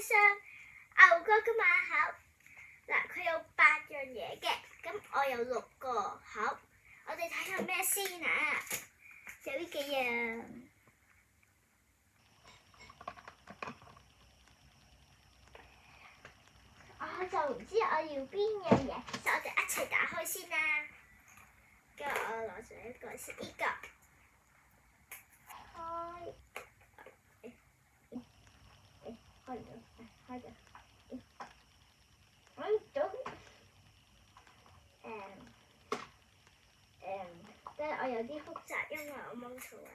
上牛角嘅盲盒。嗱，佢有8樣嘢嘅，咁我有6個盒，我哋睇下咩先啊？有呢幾樣。我就唔知我要邊樣嘢，所以我哋一齊打開先啦。跟住我攞咗一個先，呢個開，開唔到，開咗，開唔到。但係我有啲複雜，因為我掹錯位。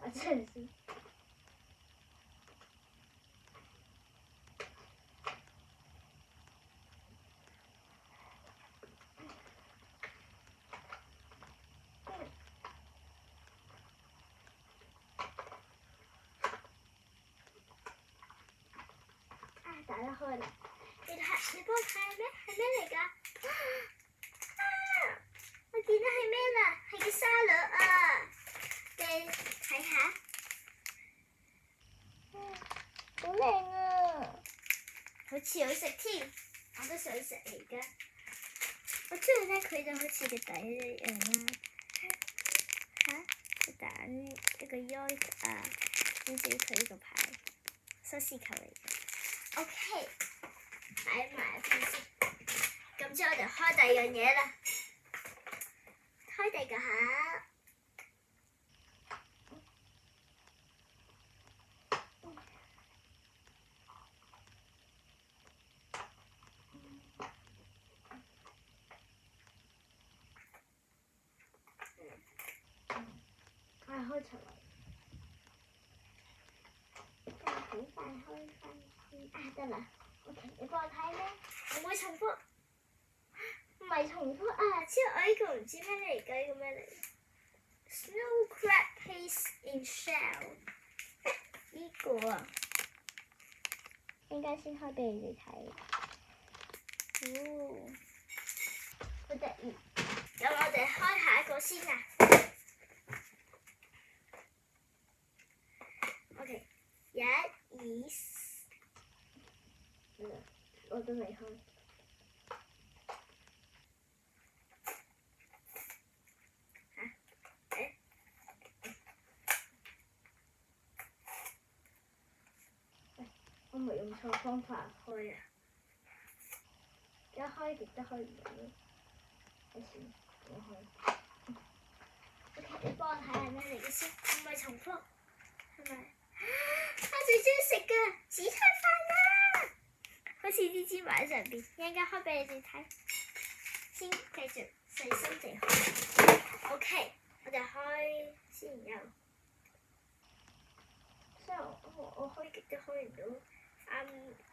等陣先。打得開啦！你幫我睇下咩？係咩嚟㗎？我見到係咩啦？係個沙律啊！你睇下，好靚啊！好似好食添，我都想食嚟㗎。我中意咧，佢就好似個底一樣啦。個蛋一個 yolk 啊，跟住佢呢個牌，蘇絲球嚟嘅。OK， 擺埋一邊先。咁之後我哋開第二樣嘢啦。開第二個盒。開出嚟。好快開翻。得啦。OK， 你幫我睇咩？唔會重複。唔係重複啊！之後我呢個唔知咩嚟㗎，呢個咩嚟 ？Snow crab paste in shell。呢個啊，應該先開俾你哋睇。好得意。咁我哋開下一個先啊。OK， 1、2，我都未開。我咪用錯方法開啊！一開極都開唔到，算，我開。OK， 你幫我睇下咩嚟嘅先，唔係重複，係咪？我最中意食嘅紫菜飯啦，好似啲芝麻喺上邊，一陣間開俾你哋睇。先繼續細心地開。OK， 我哋開先有。雖然我開極都開唔到啱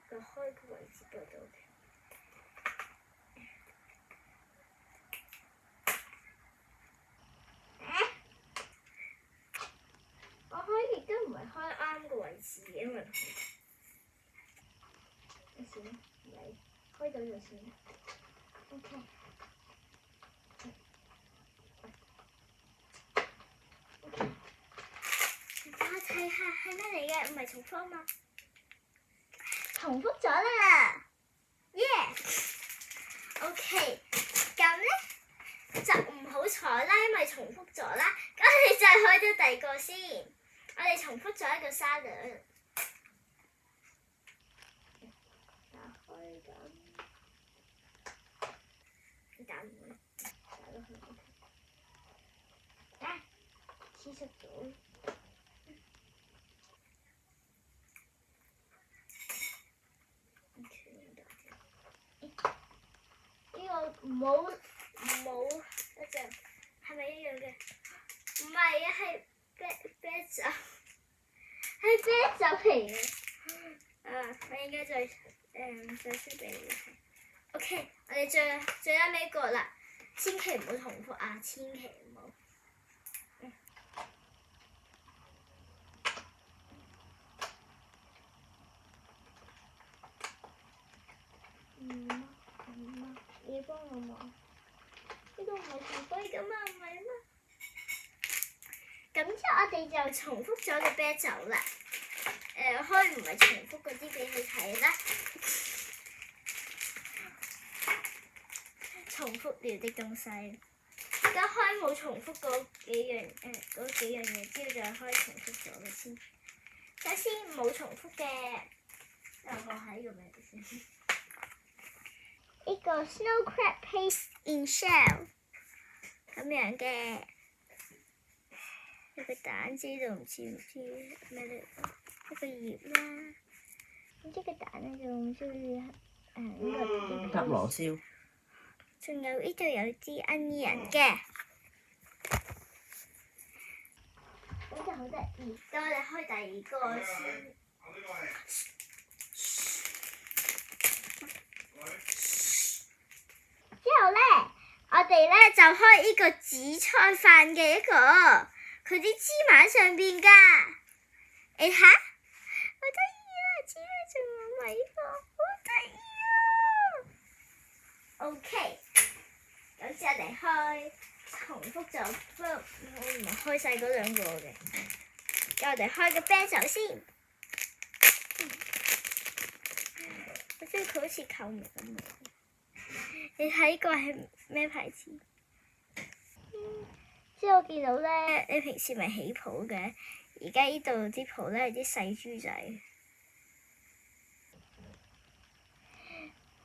個開嘅位置嗰度。我開極都唔係開啱個位置嘅，因為算啦，唔理，開到就算啦。OK。我睇下係咩嚟嘅，唔係重複嘛？重複咗啦 ！Yeah。OK， 咁咧就唔好彩啦，因為重複咗啦。咁我哋再開咗第二個先。我哋重複咗一個沙律。打開咁，打唔開，打到佢 OK。黐實咗。呢個冇一陣，係咪一樣嘅？唔係啊，係啤酒，係啤酒嚟嘅。我應該再出俾你睇。OK， 我哋最後尾個啦，千祈唔好重複啊！千祈唔好。你幫我望，呢個唔係重複㗎嘛，唔係嘛？咁之後我哋就重複咗個啤酒啦。開唔係重複嗰啲俾你睇啦。重複了的東西。而家開冇重複嗰幾樣嘢，之後就開重複咗嘅先。首先冇重複嘅，我喺度咩先？呢個 snow crab paste in shell 咁樣嘅。一個蛋知道唔知咩嚟？一個葉啦。咁呢個蛋咧就唔中意呢個夾螺燒。仲有呢度有啲 onion 嘅，咁就好得意。咁我哋開第二個先。之後咧，我哋咧就開呢個紫菜飯嘅一個，佢啲芝麻上邊㗎。你睇，好得意啊！芝麻仲有埋呢個，好得意啊 ！OK。咁之後嚟開重複就，不過我唔係開晒嗰兩個嘅。咁我哋開個啤酒先。我中意佢好似透明咁。你睇呢個係咩牌子？之後我見到咧，你平時咪起泡嘅，而家呢度啲泡咧係啲細豬仔。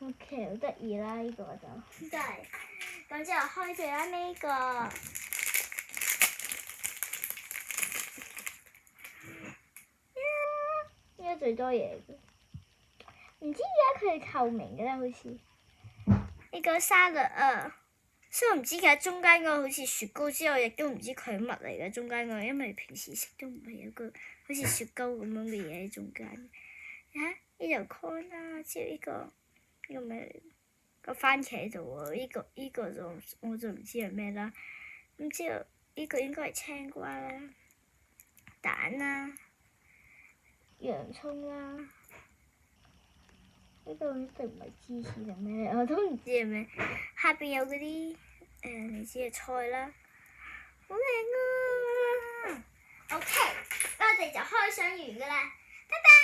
OK， 好得意啦！呢個就真係。咁之後開最啱呢個，呢個最多嘢嘅，唔知點解佢係透明嘅咧？好似呢個沙律啊，所以我唔知其實中間嗰個好似雪糕之外，亦都唔知佢係乜嚟嘅中間嗰個，因為平時食都唔係有個好似雪糕咁樣嘅嘢喺中間。你睇呢條 corn 啦，之後呢個咩？個番茄喺度喎，呢個就我就唔知係咩啦。咁之後呢個應該係青瓜啦、蛋啦、洋葱啦。呢個一定唔係芝士定咩？我都唔知係咩。下邊有嗰啲你知嘅菜啦，好靚啊！OK，我哋就開箱完㗎啦，拜拜。